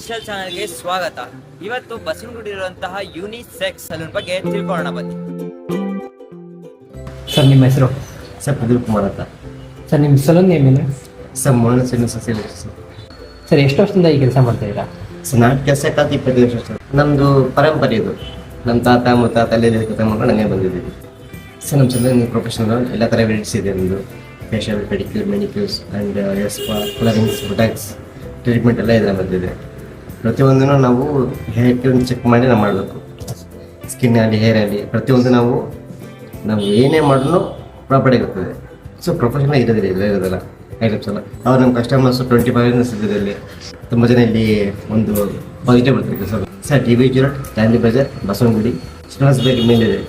Official ಚಾನಲ್ಗೆ ಸ್ವಾಗತ. ಇವತ್ತು ಬಸವನಗುಡಿ ಇರುವಂತಹ ಯೂನಿಸೆಕ್ಸ್ ಸಲೂನ್ ಬಗ್ಗೆ ತಿಳ್ಕೊಳ್ಳೋಣ ಬನ್ನಿ. ಸರ್ ನಿಮ್ಮ ಹೆಸರು? ಸರ್ ಪ್ರದೀಪ್ ಕುಮಾರ್ ಅಂತ. ಸರ್ ನಿಮ್ಮ ಸಲೂನ್ ನೇಮ್ ಏನು? ಸರ್ ಮೋಹನ್ ಸಿನ್ನು ಸಸಿಲ್. ಸರ್ ಎಷ್ಟು ವರ್ಷದಿಂದ ಈ ಕೆಲಸ ಮಾಡ್ತಾ ಇದ್ದೀರಾ? ಸರ್ ನಾನು ಕೆಲಸ ಕಾತಿ 25 ವರ್ಷ ಸರ್. ನಮ್ಮದು ಪರಂಪರೆ ಇದು. ನಮ್ಮ ತಾತ ಮುತ್ತಾತ ಎಲ್ಲ ಕೆಲಸ ಮಾಡ್ಕೊಂಡು ಹಂಗೆ ಬಂದಿದ್ದೀವಿ ಸರ್. ನಮ್ಮ ಸಲೂನ್ ಪ್ರೊಫೆಷನಲ್ ಎಲ್ಲ ಥರ ವೆರೈಟೀಸ್ ಇದೆ. ನಮ್ಮದು facial, pedicure, manicures and spa, colourings, Botox treatment ಎಲ್ಲ ಇದರ ಬಂದಿದೆ. ಪ್ರತಿಯೊಂದೂ ನಾವು ಹೇರ್ ಕೇರ್ ಚೆಕ್ ಮಾಡಿ ನಾವು ಮಾಡಬೇಕು. ಸ್ಕಿನ್ ಆಗಲಿ, ಹೇರ್ ಆಗಲಿ ಪ್ರತಿಯೊಂದು ನಾವು ಏನೇ ಮಾಡಿದ್ರು ಪ್ರಾಪರ್ಟಿ ಆಗುತ್ತದೆ. ಸೊ ಪ್ರೊಫೆಷನಲ್ ಇರೋದಿಲ್ಲ, ಇರೋದಲ್ಲ ಐಟಮ್ಸ್ ಎಲ್ಲ. ಅವ್ರು ನಮ್ಮ ಕಸ್ಟಮರ್ಸ್ 25 ಇಯರ್ಸ್ ಇದ್ದಿದ್ದಲ್ಲಿ ತುಂಬ ಜನ ಇಲ್ಲಿ ಒಂದು ಪಾಸಿಟಿವ್ ಬರ್ತಿದೆ ಸರ್. Sir TV. ಜ್ಯೂರಟ್, ಗಾಂಧಿ ಬಜಾರ್, ಬಸವನಗುಡಿ, ಶ್ರೀನಿವಾಸ ಬೇಗ ಮೇಲಿದೆ.